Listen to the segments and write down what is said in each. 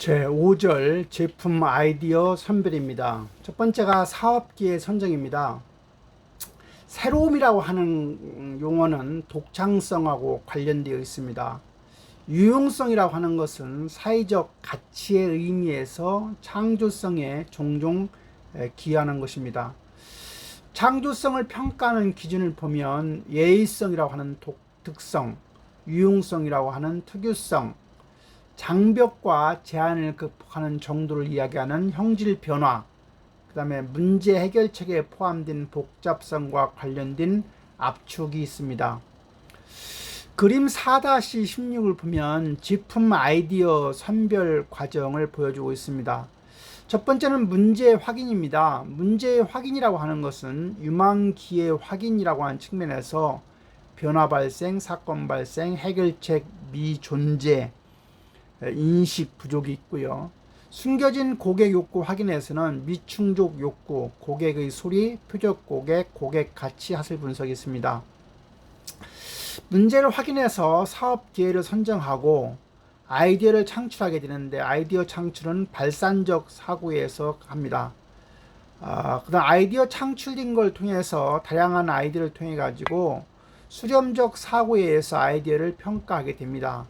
제5절 제품 아이디어 선별입니다. 첫 번째가 사업기회 선정입니다. 새로움이라고 하는 용어는 독창성하고 관련되어 있습니다. 유용성이라고 하는 것은 사회적 가치의 의미에서 창조성에 종종 기여하는 것입니다. 창조성을 평가하는 기준을 보면 예의성이라고 하는 독특성, 유용성이라고 하는 특유성, 장벽과 제한을 극복하는 정도를 이야기하는 형질 변화, 그 다음에 문제 해결책에 포함된 복잡성과 관련된 압축이 있습니다. 그림 4-16을 보면 제품 아이디어 선별 과정을 보여주고 있습니다. 첫 번째는 문제 확인입니다. 문제 확인이라고 하는 것은 유망기의 확인이라고 하는 측면에서 변화 발생, 사건 발생, 해결책 미존재, 인식 부족이 있고요. 숨겨진 고객 욕구 확인에서는 미충족 욕구, 고객의 소리, 표적 고객, 고객 가치 하슬 분석이 있습니다. 문제를 확인해서 사업 기회를 선정하고 아이디어를 창출하게 되는데, 아이디어 창출은 발산적 사고에서 합니다. 그다음 아이디어 창출된 걸 통해서 다양한 아이디어를 통해 가지고 수렴적 사고에 의해서 아이디어를 평가하게 됩니다.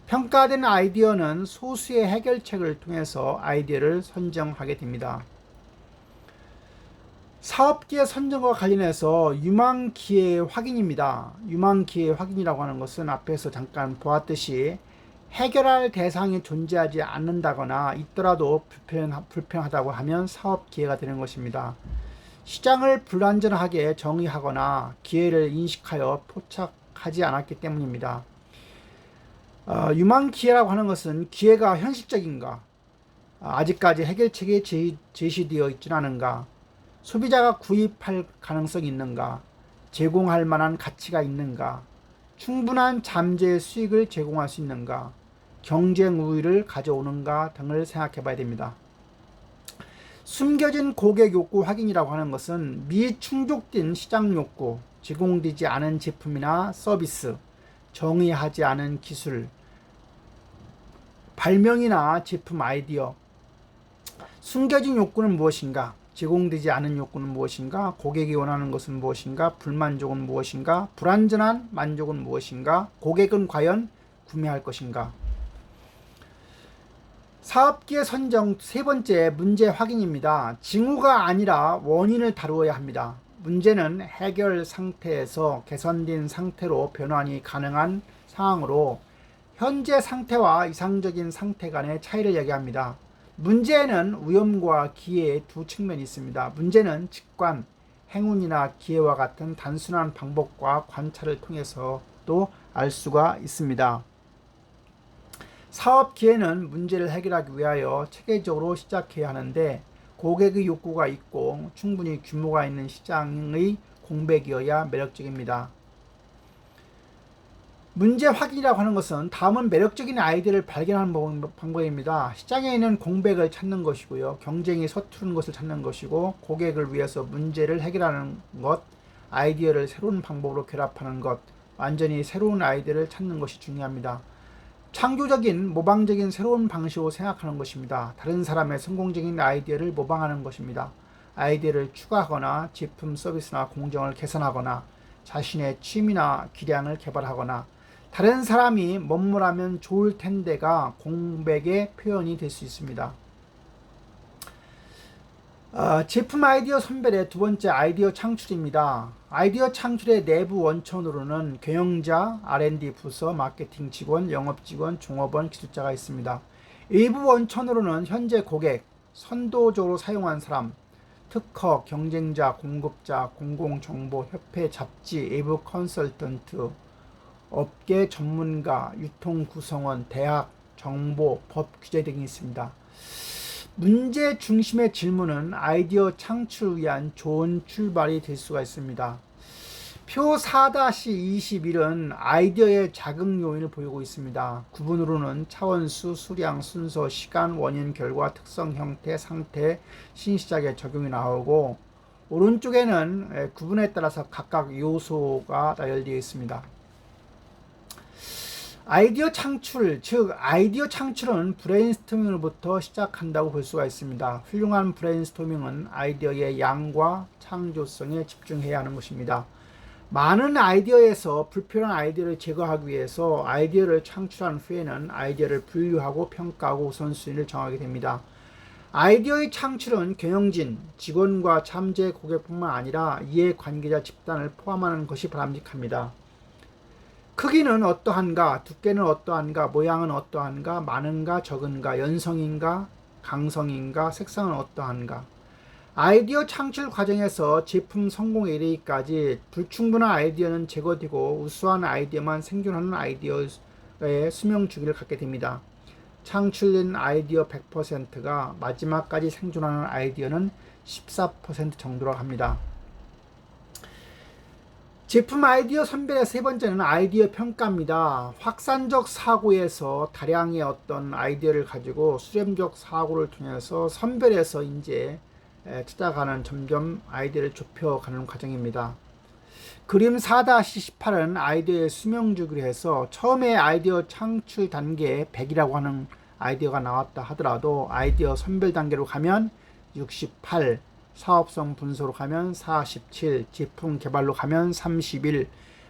평가된 아이디어는 소수의 해결책을 통해서 아이디어를 선정하게 됩니다. 사업기회 선정과 관련해서 유망기회 확인입니다. 유망기회 확인이라고 하는 것은 앞에서 잠깐 보았듯이 해결할 대상이 존재하지 않는다거나 있더라도 불편하다고 하면 사업기회가 되는 것입니다. 시장을 불완전하게 정의하거나 기회를 인식하여 포착하지 않았기 때문입니다. 유망 기회라고 하는 것은 기회가 현실적인가, 아직까지 해결책이 제시되어 있지는 않은가, 소비자가 구입할 가능성이 있는가, 제공할 만한 가치가 있는가, 충분한 잠재 수익을 제공할 수 있는가, 경쟁 우위를 가져오는가 등을 생각해 봐야 됩니다. 숨겨진 고객 욕구 확인이라고 하는 것은 미충족된 시장 욕구, 제공되지 않은 제품이나 서비스, 정의하지 않은 기술, 발명이나 제품 아이디어, 숨겨진 욕구는 무엇인가, 제공되지 않은 욕구는 무엇인가, 고객이 원하는 것은 무엇인가, 불만족은 무엇인가, 불완전한 만족은 무엇인가, 고객은 과연 구매할 것인가. 사업기회 선정 세 번째, 문제 확인입니다. 징후가 아니라 원인을 다루어야 합니다. 문제는 해결 상태에서 개선된 상태로 변환이 가능한 상황으로 현재 상태와 이상적인 상태 간의 차이를 얘기합니다. 문제에는 위험과 기회의 두 측면이 있습니다. 문제는 직관, 행운이나 기회와 같은 단순한 방법과 관찰을 통해서도 알 수가 있습니다. 사업 기회는 문제를 해결하기 위하여 체계적으로 시작해야 하는데, 고객의 욕구가 있고 충분히 규모가 있는 시장의 공백이어야 매력적입니다. 문제 확인이라고 하는 것은 다음은 매력적인 아이디어를 발견하는 방법입니다. 시장에 있는 공백을 찾는 것이고요. 경쟁이 서투른 것을 찾는 것이고, 고객을 위해서 문제를 해결하는 것, 아이디어를 새로운 방법으로 결합하는 것, 완전히 새로운 아이디어를 찾는 것이 중요합니다. 창조적인, 모방적인 새로운 방식으로 생각하는 것입니다. 다른 사람의 성공적인 아이디어를 모방하는 것입니다. 아이디어를 추가하거나 제품, 서비스나 공정을 개선하거나 자신의 취미나 기량을 개발하거나 다른 사람이 뭐뭐라면 좋을 텐데가 공백의 표현이 될 수 있습니다. 제품 아이디어 선별의 두 번째, 아이디어 창출입니다. 아이디어 창출의 내부 원천으로는 경영자, R&D 부서, 마케팅 직원, 영업 직원, 종업원, 기술자가 있습니다. 외부 원천으로는 현재 고객, 선도적으로 사용한 사람, 특허, 경쟁자, 공급자, 공공정보, 협회, 잡지, 외부 컨설턴트, 업계 전문가, 유통 구성원, 대학, 정보, 법 규제 등이 있습니다. 문제 중심의 질문은 아이디어 창출을 위한 좋은 출발이 될 수가 있습니다. 표 4-21은 아이디어의 자극 요인을 보이고 있습니다. 구분으로는 차원수, 수량, 순서, 시간, 원인, 결과, 특성, 형태, 상태, 신시작의 적용이 나오고, 오른쪽에는 구분에 따라서 각각 요소가 나열되어 있습니다. 아이디어 창출, 즉 아이디어 창출은 브레인스토밍으로부터 시작한다고 볼 수가 있습니다. 훌륭한 브레인스토밍은 아이디어의 양과 창조성에 집중해야 하는 것입니다. 많은 아이디어에서 불필요한 아이디어를 제거하기 위해서 아이디어를 창출한 후에는 아이디어를 분류하고 평가하고 우선순위를 정하게 됩니다. 아이디어의 창출은 경영진, 직원과 잠재 고객뿐만 아니라 이해관계자 집단을 포함하는 것이 바람직합니다. 크기는 어떠한가, 두께는 어떠한가, 모양은 어떠한가, 많은가, 적은가, 연성인가, 강성인가, 색상은 어떠한가. 아이디어 창출 과정에서 제품 성공에 이르기까지 불충분한 아이디어는 제거되고 우수한 아이디어만 생존하는 아이디어의 수명 주기를 갖게 됩니다. 창출된 아이디어 100%가 마지막까지 생존하는 아이디어는 14% 정도라고 합니다. 제품 아이디어 선별의 세 번째는 아이디어 평가입니다. 확산적 사고에서 다량의 어떤 아이디어를 가지고 수렴적 사고를 통해서 선별해서 이제 찾아가는 점점 아이디어를 좁혀가는 과정입니다. 그림 4-18은 아이디어의 수명 주기로 해서 처음에 아이디어 창출 단계에 100이라고 하는 아이디어가 나왔다 하더라도 아이디어 선별 단계로 가면 68, 사업성 분석으로 가면 47, 제품 개발로 가면 31,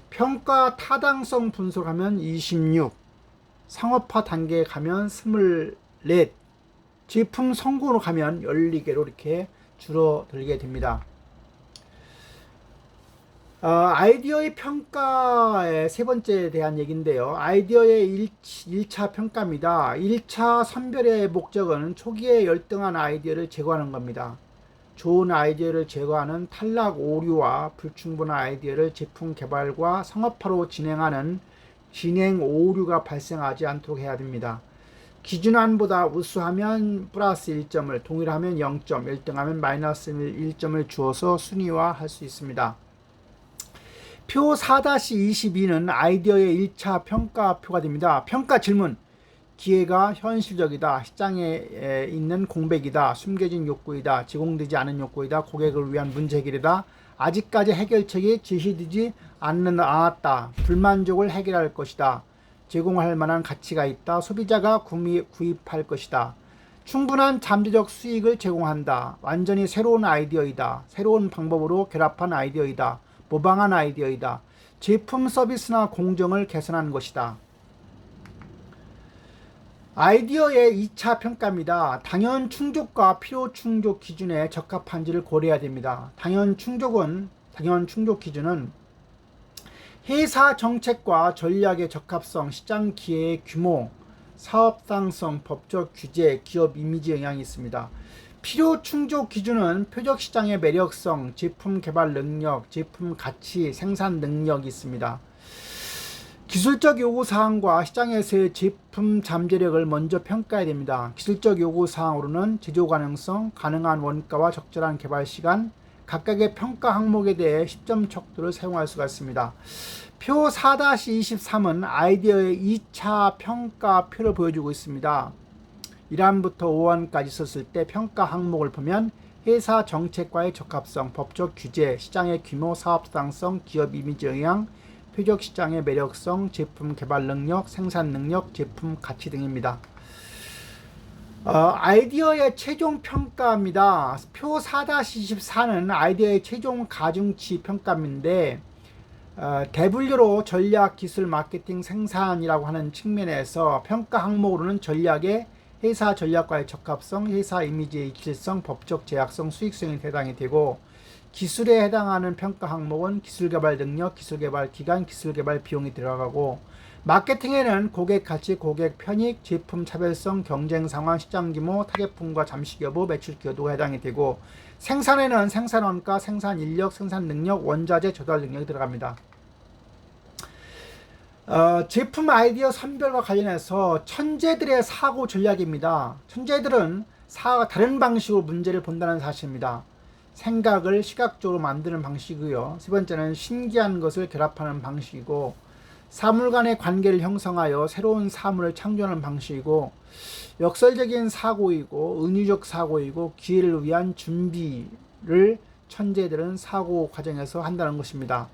평가 타당성 분석으로 가면 26, 상업화 단계에 가면 24, 제품 성공으로 가면 14개로 이렇게 줄어들게 됩니다. 아이디어의 평가의 세 번째에 대한 얘기인데요. 아이디어의 1차 평가입니다. 1차 선별의 목적은 초기에 열등한 아이디어를 제거하는 겁니다. 좋은 아이디어를 제거하는 탈락 오류와 불충분한 아이디어를 제품 개발과 상업화로 진행하는 진행 오류가 발생하지 않도록 해야 됩니다. 기준안보다 우수하면 플러스 1점을, 동일하면 0점, 1등하면 마이너스 1점을 주어서 순위화할 수 있습니다. 표 4-22는 아이디어의 1차 평가표가 됩니다. 평가 질문: 기회가 현실적이다, 시장에 있는 공백이다, 숨겨진 욕구이다, 제공되지 않은 욕구이다, 고객을 위한 문제 해결이다, 아직까지 해결책이 제시되지 않았다, 불만족을 해결할 것이다, 제공할 만한 가치가 있다, 소비자가 구입할 것이다, 충분한 잠재적 수익을 제공한다, 완전히 새로운 아이디어이다, 새로운 방법으로 결합한 아이디어이다, 모방한 아이디어이다, 제품 서비스나 공정을 개선한 것이다. 아이디어의 2차 평가입니다. 당연 충족과 필요 충족 기준에 적합한지를 고려해야 됩니다. 당연 충족 기준은 회사 정책과 전략의 적합성, 시장 기회의 규모, 사업상성, 법적 규제, 기업 이미지 영향이 있습니다. 필요 충족 기준은 표적 시장의 매력성, 제품 개발 능력, 제품 가치, 생산 능력이 있습니다. 기술적 요구사항과 시장에서의 제품 잠재력을 먼저 평가해야 됩니다. 기술적 요구사항으로는 제조 가능성, 가능한 원가와 적절한 개발 시간, 각각의 평가 항목에 대해 10점 척도를 사용할 수가 있습니다. 표 4-23은 아이디어의 2차 평가표를 보여주고 있습니다. 1항부터 5항까지 썼을 때 평가 항목을 보면 회사 정책과의 적합성, 법적 규제, 시장의 규모, 사업상성, 기업 이미지 영향, 표적 시장의 매력성, 제품 개발 능력, 생산 능력, 제품 가치 등입니다. 아이디어의 최종 평가입니다. 표 4-24는 아이디어의 최종 가중치 평가인데 대분류로 전략, 기술, 마케팅, 생산이라고 하는 측면에서 평가 항목으로는 전략의 회사 전략과의 적합성, 회사 이미지의 이질성, 법적 제약성, 수익성이 해당이 되고, 기술에 해당하는 평가 항목은 기술개발 능력, 기술개발 기간, 기술개발 비용이 들어가고, 마케팅에는 고객 가치, 고객 편익, 제품 차별성, 경쟁 상황, 시장 규모, 타겟품과 잠식 여부, 매출 기여도가 해당이 되고, 생산에는 생산 원가, 생산 인력, 생산 능력, 원자재 조달 능력이 들어갑니다. 제품 아이디어 선별과 관련해서 천재들의 사고 전략입니다. 천재들은 다른 방식으로 문제를 본다는 사실입니다. 생각을 시각적으로 만드는 방식이고요. 세 번째는 신기한 것을 결합하는 방식이고, 사물 간의 관계를 형성하여 새로운 사물을 창조하는 방식이고, 역설적인 사고이고, 은유적 사고이고, 기회를 위한 준비를 천재들은 사고 과정에서 한다는 것입니다.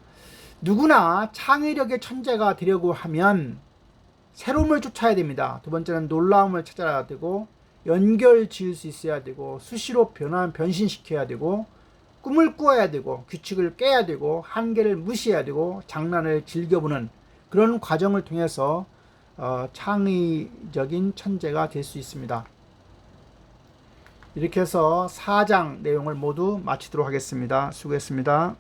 누구나 창의력의 천재가 되려고 하면 새로움을 쫓아야 됩니다. 두 번째는 놀라움을 찾아야 되고, 연결 지을 수 있어야 되고, 수시로 변신시켜야 되고, 꿈을 꾸어야 되고, 규칙을 깨야 되고, 한계를 무시해야 되고, 장난을 즐겨보는 그런 과정을 통해서 창의적인 천재가 될 수 있습니다. 이렇게 해서 4장 내용을 모두 마치도록 하겠습니다. 수고했습니다.